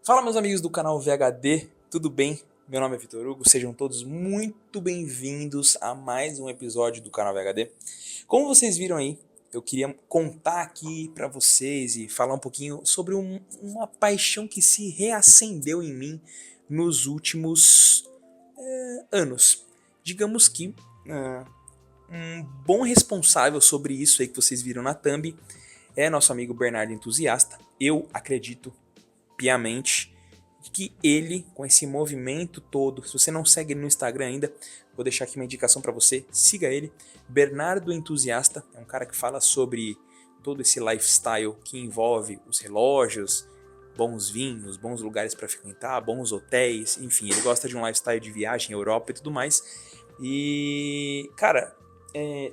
Fala, meus amigos do canal VHD, tudo bem? Meu nome é Vitor Hugo, sejam todos muito bem-vindos a mais um episódio do canal VHD. Como vocês viram aí, eu queria contar aqui pra vocês e falar um pouquinho sobre uma paixão que se reacendeu em mim nos últimos anos. Digamos que um bom responsável sobre isso aí que vocês viram na thumb é nosso amigo Bernardo Entusiasta. Eu acredito piamente que ele, com esse movimento todo, se você não segue ele no Instagram ainda, vou deixar aqui uma indicação para você, siga ele. Bernardo Entusiasta é um cara que fala sobre todo esse lifestyle que envolve os relógios, bons vinhos, bons lugares para frequentar, bons hotéis, enfim, ele gosta de um lifestyle de viagem, Europa e tudo mais. E, cara,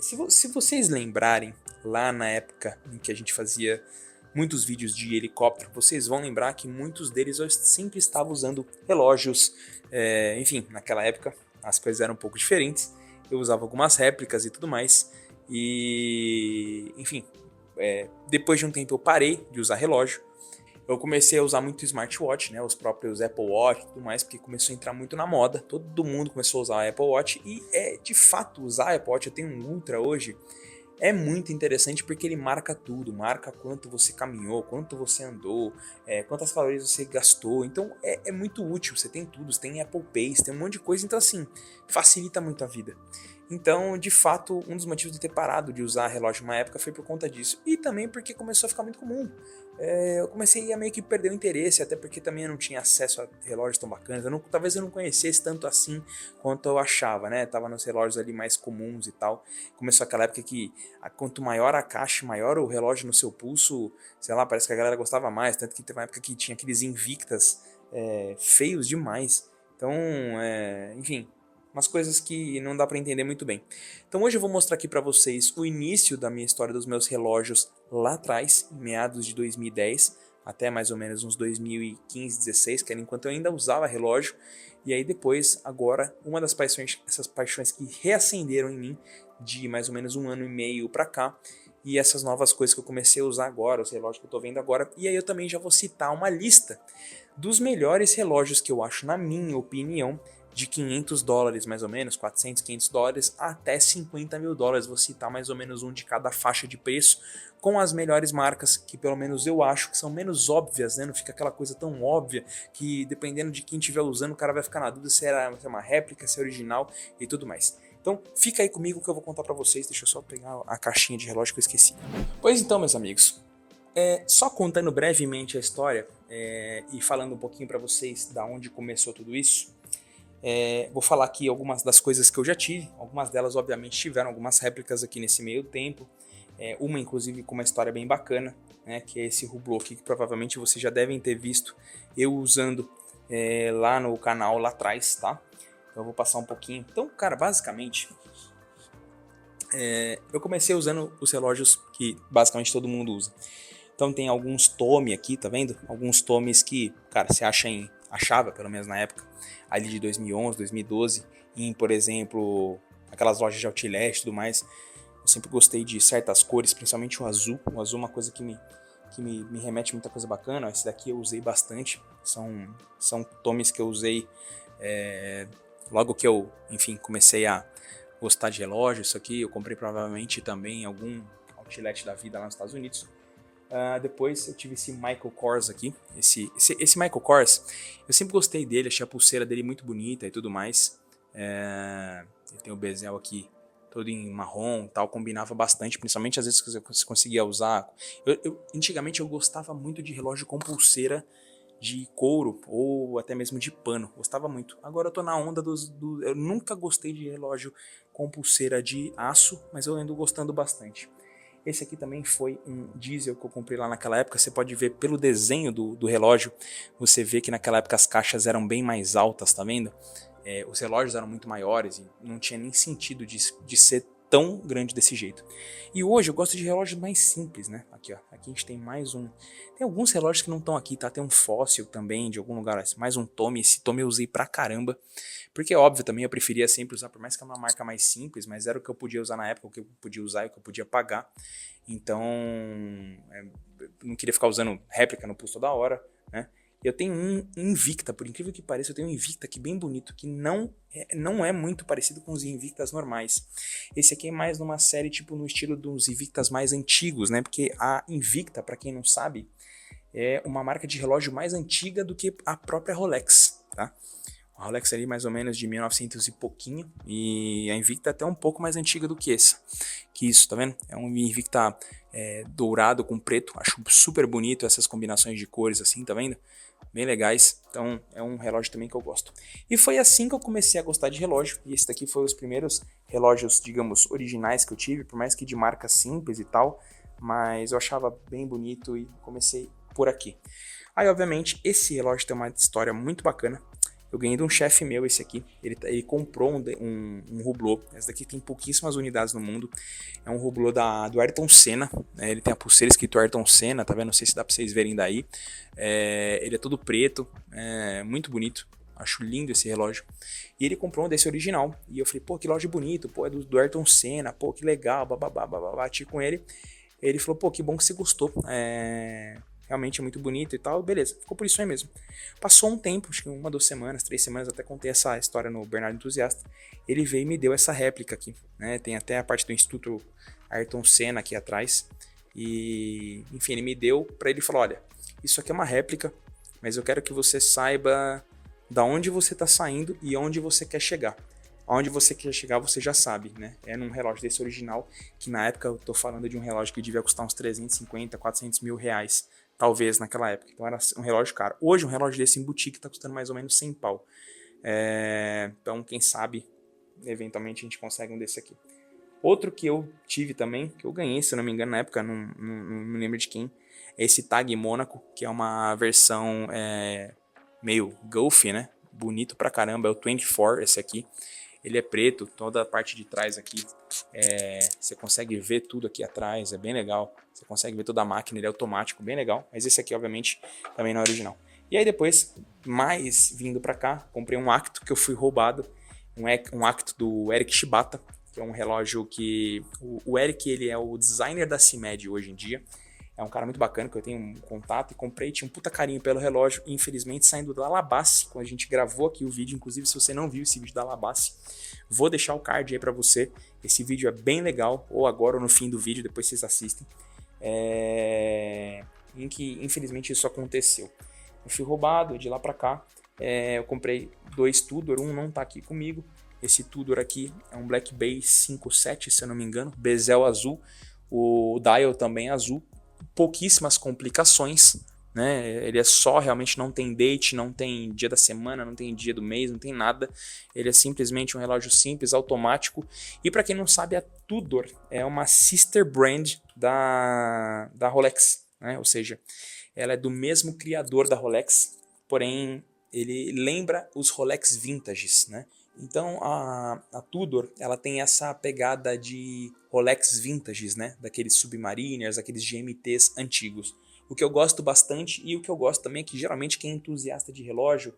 se vocês lembrarem, lá na época em que a gente fazia muitos vídeos de helicóptero, vocês vão lembrar que muitos deles eu sempre estava usando relógios, enfim, naquela época as coisas eram um pouco diferentes, eu usava algumas réplicas e tudo mais, e enfim, depois de um tempo eu parei de usar relógio, eu comecei a usar muito smartwatch, né, os próprios Apple Watch e tudo mais, porque começou a entrar muito na moda, todo mundo começou a usar a Apple Watch, e de fato usar a Apple Watch, eu tenho um Ultra hoje, é muito interessante porque ele marca tudo, marca quanto você caminhou, quanto você andou, quantas calorias você gastou, então é muito útil, você tem tudo, você tem Apple Pay, você tem um monte de coisa, então assim, facilita muito a vida. Então, de fato, um dos motivos de ter parado de usar relógio uma época foi por conta disso, e também porque começou a ficar muito comum. Eu comecei a meio que perder o interesse, até porque também eu não tinha acesso a relógios tão bacanas, talvez eu não conhecesse tanto assim quanto eu achava, né? Tava nos relógios ali mais comuns e tal. Começou aquela época que quanto maior a caixa, maior o relógio no seu pulso, sei lá, parece que a galera gostava mais, tanto que teve uma época que tinha aqueles Invictas feios demais. Então, enfim, umas coisas que não dá pra entender muito bem. Então hoje eu vou mostrar aqui pra vocês o início da minha história dos meus relógios lá atrás, em meados de 2010, até mais ou menos uns 2015, 16, que era enquanto eu ainda usava relógio. E aí depois, agora, uma das paixões, essas paixões que reacenderam em mim de mais ou menos um ano e meio pra cá, e essas novas coisas que eu comecei a usar agora, os relógios que eu tô vendo agora, e aí eu também já vou citar uma lista dos melhores relógios que eu acho, na minha opinião, de $500 mais ou menos, 400, $500 até $50.000, vou citar mais ou menos um de cada faixa de preço, com as melhores marcas, que pelo menos eu acho que são menos óbvias, né? Não fica aquela coisa tão óbvia, que dependendo de quem estiver usando, o cara vai ficar na dúvida se é uma réplica, se é original e tudo mais. Então fica aí comigo que eu vou contar pra vocês, deixa eu só pegar a caixinha de relógio que eu esqueci. Pois então, meus amigos, só contando brevemente a história e falando um pouquinho pra vocês da onde começou tudo isso, vou falar aqui algumas das coisas que eu já tive, algumas delas obviamente tiveram algumas réplicas aqui nesse meio tempo, uma inclusive com uma história bem bacana, né, que é esse Hublot aqui, que provavelmente vocês já devem ter visto eu usando lá no canal lá atrás, tá? Então eu vou passar um pouquinho. Então, cara, basicamente, eu comecei usando os relógios que basicamente todo mundo usa. Então tem alguns Tommy aqui, tá vendo? Alguns Tommys que, cara, você achava, pelo menos na época, ali de 2011, 2012, em, por exemplo, aquelas lojas de outlet e tudo mais. Eu sempre gostei de certas cores, principalmente o azul. O azul é uma coisa que me remete a muita coisa bacana. Esse daqui eu usei bastante. São Tommys que eu usei logo que eu, enfim, comecei a gostar de relógio. Isso aqui eu comprei provavelmente também em algum outlet da vida lá nos Estados Unidos. Depois eu tive esse Michael Kors aqui. Esse Michael Kors, eu sempre gostei dele, achei a pulseira dele muito bonita e tudo mais. Ele tem o bezel aqui todo em marrom, tal, combinava bastante, principalmente às vezes que você conseguia usar. Antigamente eu gostava muito de relógio com pulseira de couro ou até mesmo de pano, gostava muito. Agora eu tô na onda eu nunca gostei de relógio com pulseira de aço, mas eu ando gostando bastante. Esse aqui também foi um diesel que eu comprei lá naquela época. Você pode ver pelo desenho do relógio, você vê que naquela época as caixas eram bem mais altas, tá vendo? Os relógios eram muito maiores e não tinha nem sentido de ser tão grande desse jeito. E hoje eu gosto de relógios mais simples, né? Aqui, ó. Aqui a gente tem mais um. Tem alguns relógios que não estão aqui, tá? Tem um Fossil também de algum lugar. Mais um Tommy. Esse Tommy eu usei pra caramba. Porque, óbvio, também eu preferia sempre usar, por mais que é uma marca mais simples, mas era o que eu podia usar na época, o que eu podia usar e o que eu podia pagar. Então, não queria ficar usando réplica no pulso toda hora, né? Eu tenho um Invicta, por incrível que pareça, eu tenho um Invicta aqui bem bonito, que não é muito parecido com os Invictas normais. Esse aqui é mais numa série tipo no estilo dos Invictas mais antigos, né? Porque a Invicta, para quem não sabe, é uma marca de relógio mais antiga do que a própria Rolex, tá? A Rolex ali mais ou menos de 1900 e pouquinho, e a Invicta é até um pouco mais antiga do que isso, tá vendo? É um Invicta dourado com preto, acho super bonito essas combinações de cores assim, tá vendo? Bem legais, então é um relógio também que eu gosto. E foi assim que eu comecei a gostar de relógio, e esse daqui foi os primeiros relógios, digamos, originais que eu tive, por mais que de marca simples e tal, mas eu achava bem bonito e comecei por aqui. Aí, obviamente, esse relógio tem uma história muito bacana. Eu ganhei de um chefe meu esse aqui. Ele comprou um Hublot. Esse daqui tem pouquíssimas unidades no mundo. É um Hublot do Ayrton Senna. Né? Ele tem a pulseira escrito Ayrton Senna, tá vendo? Não sei se dá pra vocês verem daí. Ele é todo preto, muito bonito. Acho lindo esse relógio. E ele comprou um desse original. E eu falei, pô, que relógio bonito. Pô, é do Ayrton Senna. Pô, que legal. Bababá, bati com ele. Ele falou, pô, que bom que você gostou. Realmente é muito bonito e tal, beleza, ficou por isso aí mesmo. Passou um tempo, acho que 1, 2 semanas, 3 semanas, até contei essa história no Bernardo Entusiasta, ele veio e me deu essa réplica aqui, né, tem até a parte do Instituto Ayrton Senna aqui atrás, e enfim, ele me deu pra ele falar, olha, isso aqui é uma réplica, mas eu quero que você saiba da onde você tá saindo e onde você quer chegar. Aonde você quer chegar, você já sabe, né? É num relógio desse original, que na época eu tô falando de um relógio que devia custar uns 350, 400 mil reais. Talvez naquela época. Então era um relógio caro. Hoje um relógio desse em boutique tá custando mais ou menos 100 pau. Então quem sabe, eventualmente a gente consegue um desse aqui. Outro que eu tive também, que eu ganhei, se eu não me engano, na época, não me lembro de quem, é esse Tag Monaco, que é uma versão meio Golf, né? Bonito pra caramba, é o 24, esse aqui. Ele é preto, toda a parte de trás aqui, você consegue ver tudo aqui atrás, é bem legal. Você consegue ver toda a máquina, ele é automático, bem legal. Mas esse aqui, obviamente, também não é original. E aí depois, mais vindo pra cá, comprei um Acto que eu fui roubado. Um Acto do Eric Shibata, que é um relógio que... O Eric, ele é o designer da CIMED hoje em dia. É um cara muito bacana, que eu tenho um contato e comprei, tinha um puta carinho pelo relógio, e infelizmente saindo da Alabassi, quando a gente gravou aqui o vídeo, inclusive se você não viu esse vídeo da Alabassi, vou deixar o card aí pra você, esse vídeo é bem legal, ou agora ou no fim do vídeo, depois vocês assistem, em que infelizmente isso aconteceu. Eu fui roubado, de lá pra cá, eu comprei 2 Tudor, um não tá aqui comigo, esse Tudor aqui é um Black Bay 57, se eu não me engano, bezel azul, o dial também azul, pouquíssimas complicações, né? Ele é só, realmente não tem date, não tem dia da semana, não tem dia do mês, não tem nada. Ele é simplesmente um relógio simples, automático. E para quem não sabe, a Tudor é uma sister brand da Rolex, né? Ou seja, ela é do mesmo criador da Rolex, porém ele lembra os Rolex Vintages, né? Então a Tudor, ela tem essa pegada de Rolex Vintages, né? Daqueles Submariners, aqueles GMTs antigos. O que eu gosto bastante e o que eu gosto também é que geralmente quem é entusiasta de relógio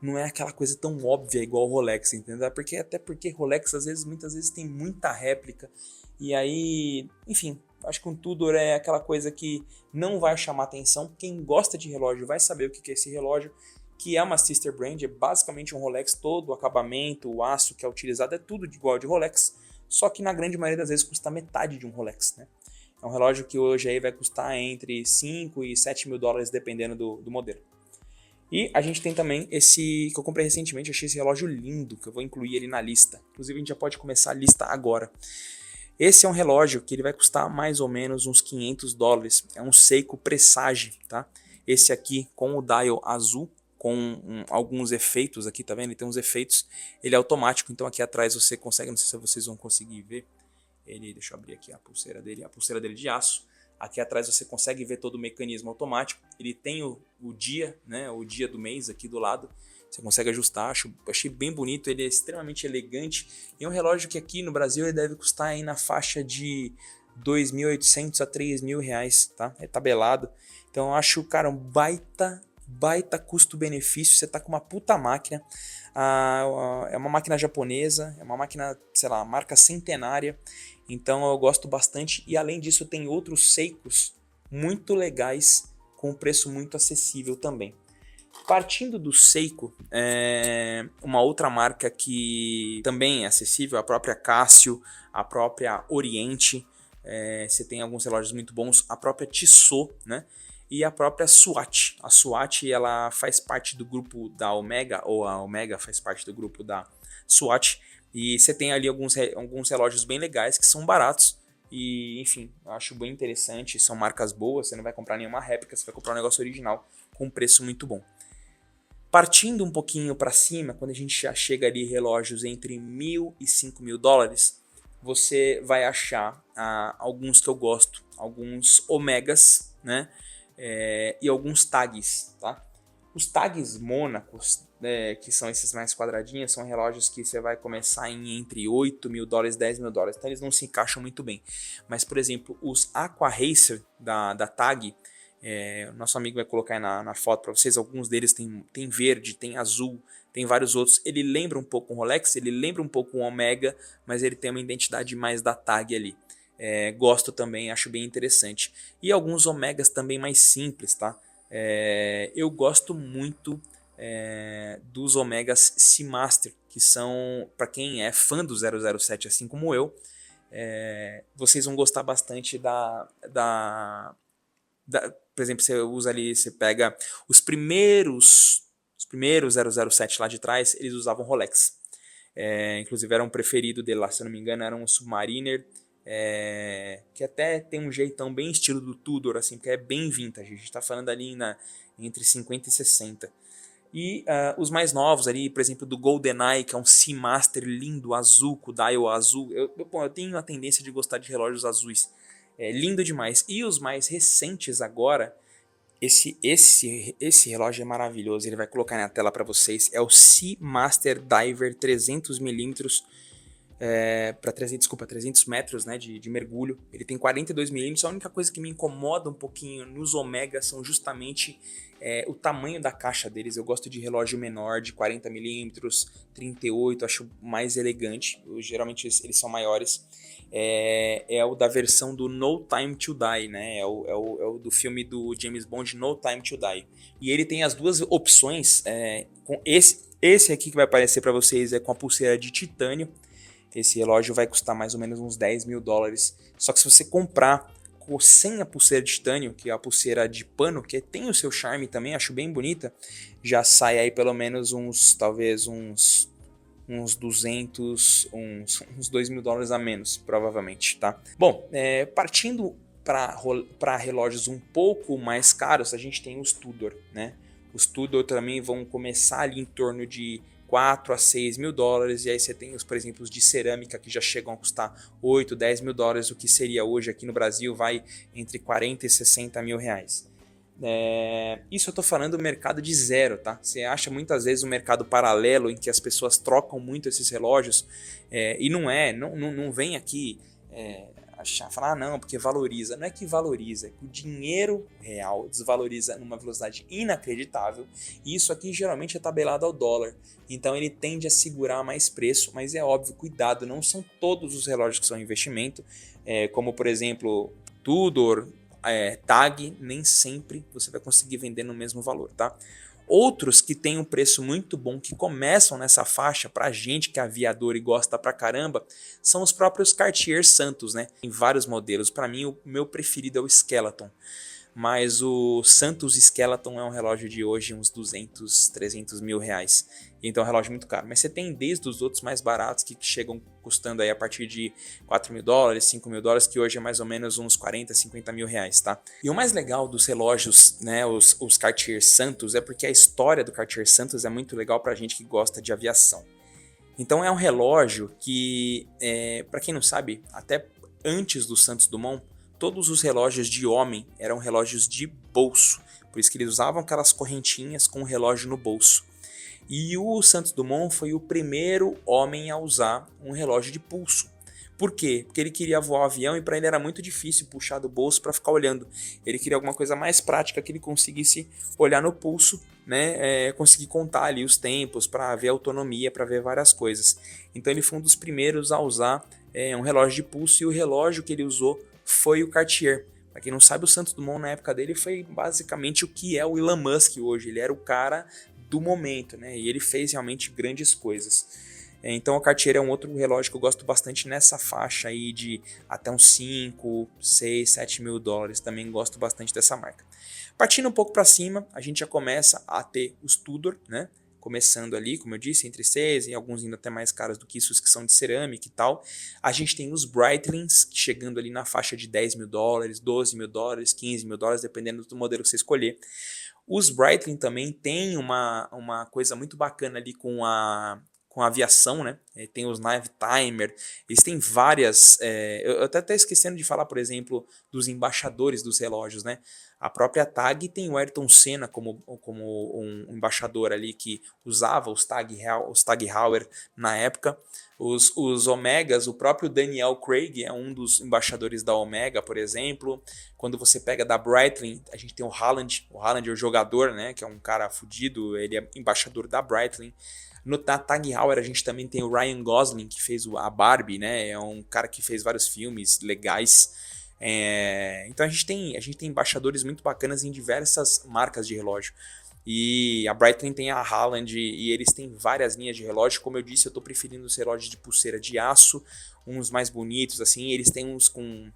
não é aquela coisa tão óbvia igual o Rolex, entendeu? Até porque Rolex muitas vezes tem muita réplica e aí, enfim, acho que um Tudor é aquela coisa que não vai chamar atenção. Quem gosta de relógio vai saber o que é esse relógio, que é uma sister brand, é basicamente um Rolex, todo o acabamento, o aço que é utilizado é tudo igual de Rolex, só que na grande maioria das vezes custa metade de um Rolex, né? É um relógio que hoje aí vai custar entre 5 e 7 mil dólares, dependendo do modelo. E a gente tem também esse que eu comprei recentemente, achei esse relógio lindo, que eu vou incluir ele na lista. Inclusive a gente já pode começar a lista agora. Esse é um relógio que ele vai custar mais ou menos uns 500 dólares. É um Seiko Presage, tá? Esse aqui com o dial azul, com alguns efeitos aqui, tá vendo? Ele tem uns efeitos, ele é automático, então aqui atrás você consegue, não sei se vocês vão conseguir ver, deixa eu abrir aqui a pulseira dele de aço. Aqui atrás você consegue ver todo o mecanismo automático. Ele tem o dia, né, o dia do mês aqui do lado. Você consegue ajustar, achei bem bonito, ele é extremamente elegante. E é um relógio que aqui no Brasil ele deve custar aí na faixa de 2.800 a 3.000 reais, tá? É tabelado. Então eu acho, cara, um baita custo-benefício. Você tá com uma puta máquina. É uma máquina japonesa, é uma máquina, sei lá, marca centenária. Então eu gosto bastante. E além disso tem outros Seikos muito legais com um preço muito acessível também. Partindo do Seiko, uma outra marca que também é acessível, a própria Casio, a própria Oriente, você tem alguns relógios muito bons, a própria Tissot, né? E a própria Swatch. A Swatch, ela faz parte do grupo da Omega, ou a Omega faz parte do grupo da Swatch, e você tem ali alguns relógios bem legais que são baratos, e enfim, eu acho bem interessante, são marcas boas, você não vai comprar nenhuma réplica, você vai comprar um negócio original com um preço muito bom. Partindo um pouquinho para cima, quando a gente já chega ali relógios entre 1.000 e 5.000 dólares, você vai achar alguns que eu gosto, alguns Omegas, né? E alguns tags, tá? Os tags Mônacos, que são esses mais quadradinhos, são relógios que você vai começar em entre 8.000 dólares e 10.000 dólares, então eles não se encaixam muito bem. Mas, por exemplo, os Aqua Racer da Tag, nosso amigo vai colocar aí na foto para vocês, alguns deles tem verde, tem azul, tem vários outros. Ele lembra um pouco um Rolex, ele lembra um pouco um Omega, mas ele tem uma identidade mais da Tag ali. Gosto também, acho bem interessante. E alguns Omegas também mais simples, tá? Eu gosto muito dos Omegas Seamaster, que são, para quem é fã do 007, assim como eu, vocês vão gostar bastante por exemplo, você usa ali, você pega os primeiros 007 lá de trás, eles usavam Rolex. Inclusive era um preferido dele lá, se eu não me engano, era um Submariner, que até tem um jeitão bem estilo do Tudor, assim, que é bem vintage. A gente está falando ali entre 50 e 60. E os mais novos ali, por exemplo, do GoldenEye, que é um Seamaster lindo, azul, com dial azul. Eu tenho a tendência de gostar de relógios azuis. Lindo demais. E os mais recentes agora, esse relógio é maravilhoso, ele vai colocar na tela para vocês, é o Seamaster Diver 300mm, para 300 metros, né, de mergulho. Ele tem 42mm, a única coisa que me incomoda um pouquinho nos Omega são justamente o tamanho da caixa deles. Eu gosto de relógio menor, de 40mm, 38, acho mais elegante. Geralmente eles são maiores. É o da versão do No Time to Die, né? É o do filme do James Bond, No Time to Die. E ele tem as duas opções. Com esse aqui que vai aparecer para vocês é com a pulseira de titânio. Esse relógio vai custar mais ou menos uns 10.000 dólares. Só que se você comprar sem a pulseira de titânio, que é a pulseira de pano, que tem o seu charme também, acho bem bonita, já sai aí pelo menos talvez uns 200, uns 2.000 dólares a menos, provavelmente, tá? Bom, partindo para relógios um pouco mais caros, a gente tem os Tudor, né? Os Tudor também vão começar ali em torno de 4 a 6 mil dólares, e aí você tem, por exemplo, os de cerâmica que já chegam a custar 8, 10 mil dólares, o que seria hoje aqui no Brasil vai entre 40 e 60 mil reais. Isso eu tô falando do mercado de zero, tá? Você acha muitas vezes um mercado paralelo em que as pessoas trocam muito esses relógios, e não vem aqui falar, não, porque valoriza. Não é que valoriza, é que o dinheiro real desvaloriza numa velocidade inacreditável, e isso aqui geralmente é tabelado ao dólar, então ele tende a segurar mais preço, mas é óbvio, cuidado, não são todos os relógios que são investimento, como por exemplo, Tudor, Tag, nem sempre você vai conseguir vender no mesmo valor, tá? Outros que têm um preço muito bom, que começam nessa faixa, pra gente que é aviador e gosta pra caramba, são os próprios Cartier Santos, né? Tem vários modelos, pra mim o meu preferido é o Skeleton, mas o Santos Skeleton é um relógio de hoje uns 200, 300 mil reais. Então é um relógio muito caro. Mas você tem desde os outros mais baratos que chegam custando aí a partir de 4 mil dólares, 5 mil dólares, que hoje é mais ou menos uns 40, 50 mil reais, tá? E o mais legal dos relógios, né, os Cartier Santos, é porque a história do Cartier Santos é muito legal pra gente que gosta de aviação. Então é um relógio que, para quem não sabe, até antes do Santos Dumont, todos os relógios de homem eram relógios de bolso, por isso que eles usavam aquelas correntinhas com o relógio no bolso. E o Santos Dumont foi o primeiro homem a usar um relógio de pulso. Por quê? Porque ele queria voar o avião e para ele era muito difícil puxar do bolso para ficar olhando. Ele queria alguma coisa mais prática, que ele conseguisse olhar no pulso, né? Conseguir contar ali os tempos, para ver autonomia, para ver várias coisas. Então ele foi um dos primeiros a usar um relógio de pulso, e o relógio que ele usou foi o Cartier. Pra quem não sabe, o Santos Dumont na época dele foi basicamente o que é o Elon Musk hoje. Ele era o cara do momento, né? E ele fez realmente grandes coisas. Então o Cartier é um outro relógio que eu gosto bastante nessa faixa aí de até uns 5, 6, 7 mil dólares. Também gosto bastante dessa marca. Partindo um pouco para cima, a gente já começa a ter os Tudor, né? Começando ali, como eu disse, entre 6 e alguns ainda até mais caros do que isso, os que são de cerâmica e tal. A gente tem os Breitlings, chegando ali na faixa de 10 mil dólares, 12 mil dólares, 15 mil dólares, dependendo do modelo que você escolher. Os Breitling também tem uma coisa muito bacana ali com a aviação, né? Tem os Nav Timer, eles têm várias... eu até estou esquecendo de falar, por exemplo, dos embaixadores dos relógios, né? A própria TAG tem o Ayrton Senna como um embaixador ali que usava os Tag Heuer na época. Os Omegas, o próprio Daniel Craig é um dos embaixadores da Omega, por exemplo. Quando você pega da Breitling, a gente tem o Haaland é o jogador, né? Que é um cara fudido, ele é embaixador da Breitling. No Tag Heuer a gente também tem o Ryan Gosling, que fez a Barbie, né? É um cara que fez vários filmes legais. Então a gente tem embaixadores muito bacanas em diversas marcas de relógio. E a Breitling tem a Haaland e eles têm várias linhas de relógio. Como eu disse, eu estou preferindo os relógios de pulseira de aço, uns mais bonitos, assim. Eles têm uns com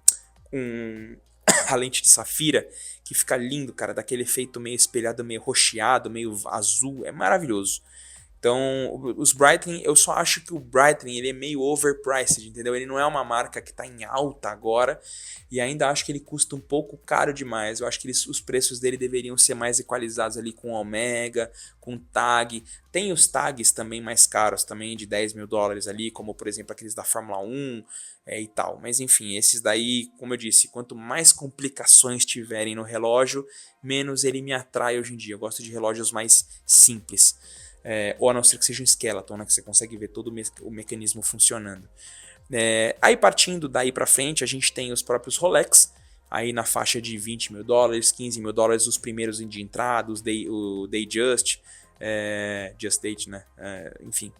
a lente de safira, que fica lindo, cara, daquele efeito meio espelhado, meio rocheado, meio azul, é maravilhoso. Então, os Breitling, eu só acho que o Breitling ele é meio overpriced, entendeu? Ele não é uma marca que está em alta agora e ainda acho que ele custa um pouco caro demais. Eu acho que os preços dele deveriam ser mais equalizados ali com Omega, com Tag. Tem os Tags também mais caros, também de 10 mil dólares ali, como por exemplo aqueles da Fórmula 1 e tal. Mas enfim, esses daí, como eu disse, quanto mais complicações tiverem no relógio, menos ele me atrai hoje em dia. Eu gosto de relógios mais simples. Ou a não ser que seja um skeleton, né, que você consegue ver todo o mecanismo funcionando. Aí partindo daí para frente, a gente tem os próprios Rolex, aí na faixa de 20 mil dólares, 15 mil dólares, os primeiros de entrada, o Datejust, Just Date, né? Enfim,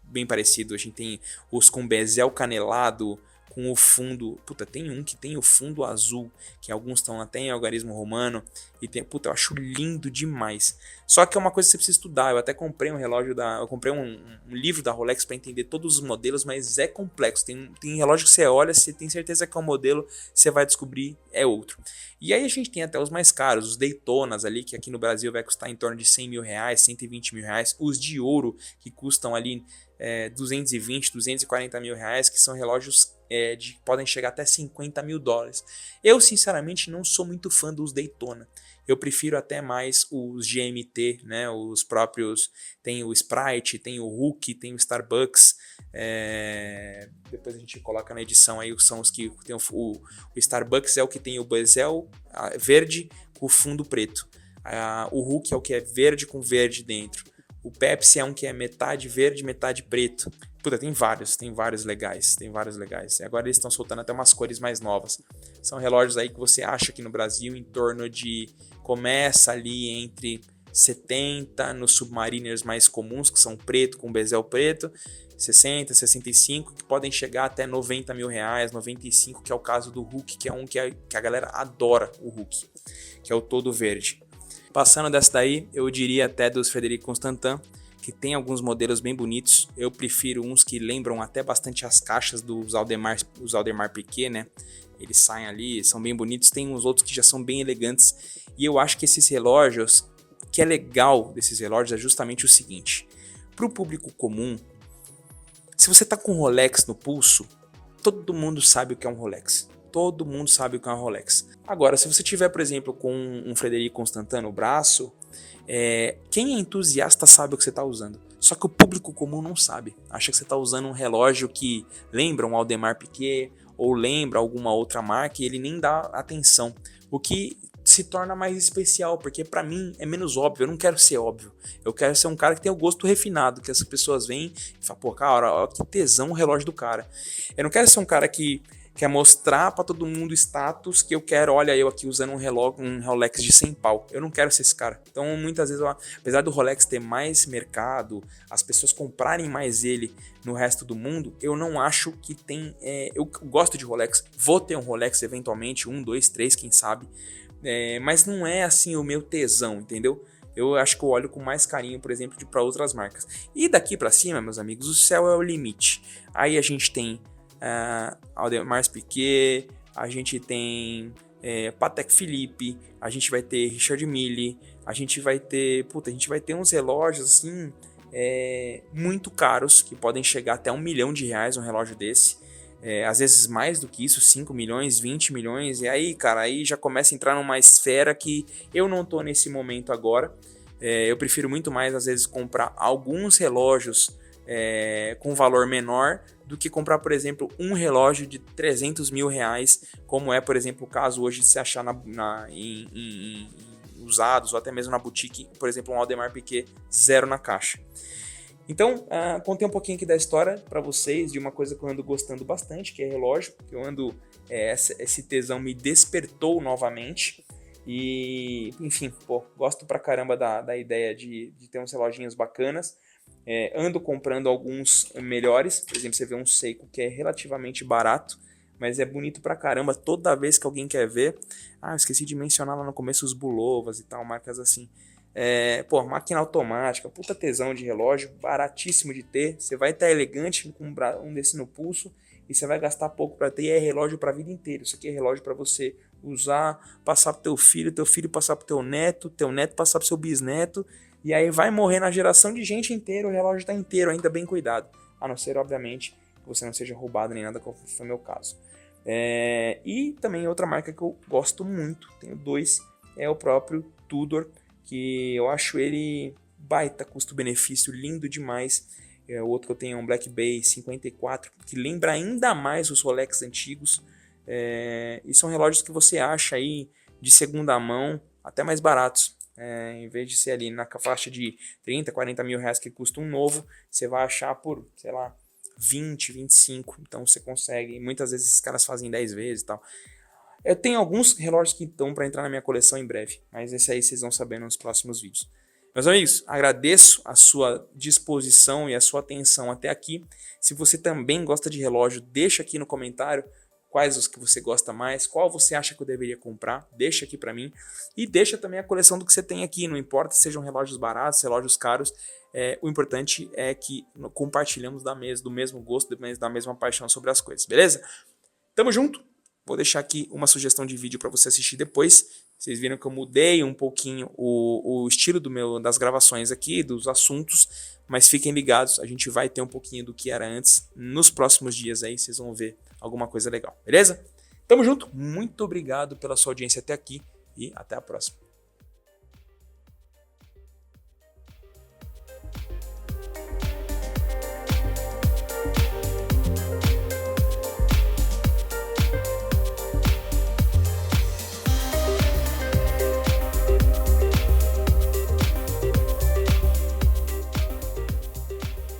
bem parecido. A gente tem os com bezel canelado, com o fundo... Puta, tem um que tem o fundo azul, que alguns estão até em algarismo romano, e tem... Puta, eu acho lindo demais. Só que é uma coisa que você precisa estudar. Eu até comprei eu comprei um livro da Rolex para entender todos os modelos, mas é complexo. Tem relógio que você olha, você tem certeza que é um modelo, você vai descobrir é outro. E aí a gente tem até os mais caros, os Daytonas ali, que aqui no Brasil vai custar em torno de 100 mil reais, 120 mil reais. Os de ouro, que custam ali 220, 240 mil reais, que são relógios que podem chegar até 50 mil dólares. Eu, sinceramente, não sou muito fã dos Daytona. Eu prefiro até mais os GMT, né? Os próprios. Tem o Sprite, tem o Hook, tem o Starbucks. Depois a gente coloca na edição aí, são os que tem o Starbucks é o que tem o bezel verde com o fundo preto. O Hook é o que é verde com verde dentro. O Pepsi é um que é metade verde, metade preto. Puta, tem vários legais, E agora eles estão soltando até umas cores mais novas. São relógios aí que você acha aqui no Brasil em torno de... Começa ali entre 70 nos Submariners mais comuns, que são preto com bezel preto, 60, 65, que podem chegar até 90 mil reais, 95, que é o caso do Hook, que é um que a galera adora, o Hook, que é o todo verde. Passando dessa daí, eu diria até dos Frederic Constantin, que tem alguns modelos bem bonitos. Eu prefiro uns que lembram até bastante as caixas dos Audemars Piguet, né? Eles saem ali, são bem bonitos. Tem uns outros que já são bem elegantes. E eu acho que esses relógios, o que é legal desses relógios é justamente o seguinte. Para o público comum, se você tá com um Rolex no pulso, todo mundo sabe o que é um Rolex. Todo mundo sabe o que é um Rolex. Agora, se você tiver, por exemplo, com um Frederic Constantin no braço, quem é entusiasta sabe o que você está usando. Só que o público comum não sabe. Acha que você está usando um relógio que lembra um Audemars Piguet ou lembra alguma outra marca e ele nem dá atenção. O que se torna mais especial, porque para mim é menos óbvio. Eu não quero ser óbvio. Eu quero ser um cara que tem o gosto refinado, que as pessoas vêm e falam, pô, cara, ó, que tesão o relógio do cara. Eu não quero ser um cara que quer mostrar para todo mundo status que eu quero, olha eu aqui usando um Rolex de 100 pau. Eu não quero ser esse cara. Então muitas vezes, apesar do Rolex ter mais mercado, as pessoas comprarem mais ele no resto do mundo, eu não acho que tem... eu gosto de Rolex, vou ter um Rolex eventualmente, 1, 2, 3, quem sabe, mas não é assim o meu tesão, entendeu? Eu acho que eu olho com mais carinho, por exemplo, para outras marcas. E daqui para cima, meus amigos, o céu é o limite. Aí a gente tem Audemars Piguet, a gente tem Patek Philippe, a gente vai ter Richard Mille, a gente vai ter uns relógios assim muito caros, que podem chegar até R$1 milhão um relógio desse. Às vezes mais do que isso, 5 milhões, 20 milhões, e aí, cara, aí já começa a entrar numa esfera que eu não tô nesse momento agora. Eu prefiro muito mais, às vezes, comprar alguns relógios com valor menor do que comprar, por exemplo, um relógio de R$300 mil, como é, por exemplo, o caso hoje de se achar em usados ou até mesmo na boutique, por exemplo, um Audemars Piguet 0 na caixa. Então, contei um pouquinho aqui da história para vocês, de uma coisa que eu ando gostando bastante, que é relógio, que eu ando, esse tesão me despertou novamente, e, enfim, gosto pra caramba da ideia de ter uns reloginhos bacanas. Ando comprando alguns melhores, por exemplo, você vê um Seiko que é relativamente barato, mas é bonito pra caramba toda vez que alguém quer ver. Eu esqueci de mencionar lá no começo os Bulovas e tal, marcas assim. Máquina automática, puta tesão de relógio, baratíssimo de ter. Você vai estar elegante com um desse no pulso e você vai gastar pouco para ter, e é relógio para a vida inteira. Isso aqui é relógio para você usar, passar pro teu filho passar pro teu neto passar pro seu bisneto, e aí vai morrer na geração de gente inteira, o relógio tá inteiro, ainda bem cuidado. A não ser, obviamente, que você não seja roubado nem nada, como foi o meu caso. E também outra marca que eu gosto muito, tenho dois, é o próprio Tudor, que eu acho ele baita custo-benefício, lindo demais. O outro que eu tenho é um Black Bay 54, que lembra ainda mais os Rolex antigos. E são relógios que você acha aí de segunda mão, até mais baratos. Em vez de ser ali na faixa de 30, 40 mil reais que custa um novo, você vai achar por, sei lá, 20, 25. Então você consegue, muitas vezes esses caras fazem 10 vezes e tal. Eu tenho alguns relógios que estão para entrar na minha coleção em breve, mas esse aí vocês vão saber nos próximos vídeos. Meus amigos, agradeço a sua disposição e a sua atenção até aqui. Se você também gosta de relógio, deixa aqui no comentário quais os que você gosta mais, qual você acha que eu deveria comprar, deixa aqui para mim. E deixa também a coleção do que você tem aqui, não importa se sejam relógios baratos, relógios caros, o importante é que compartilhamos do mesmo gosto, da mesma paixão sobre as coisas, beleza? Tamo junto! Vou deixar aqui uma sugestão de vídeo para você assistir depois. Vocês viram que eu mudei um pouquinho o estilo das gravações aqui, dos assuntos, mas fiquem ligados, a gente vai ter um pouquinho do que era antes. Nos próximos dias aí vocês vão ver alguma coisa legal, beleza? Tamo junto, muito obrigado pela sua audiência até aqui e até a próxima.